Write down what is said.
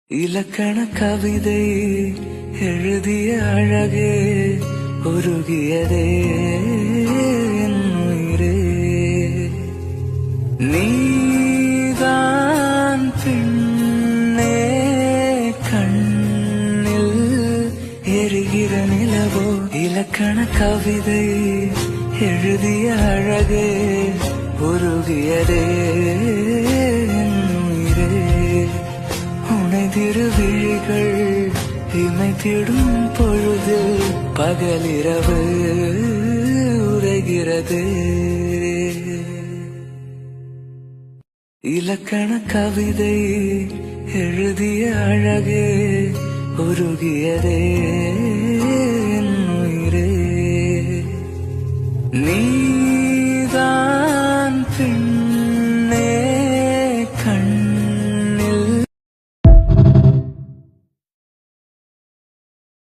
இலக்கண கவிதை எழுதிய அழகே உருகியதே என் உயிரே. நீதான் பெண்ணே, கண்ணில் எரிகிற நிலவோ. இலக்கண கவிதை எழுதிய அழகே உருகியதே என் உயிரே. உனை திருவிழிகள் இமைத்திடும் பொழுது பகலிரவு உரைகிறது. இலக்கண கவிதை எழுதிய அழகே உருகியதே என் உயிரே. நீதான் பெண்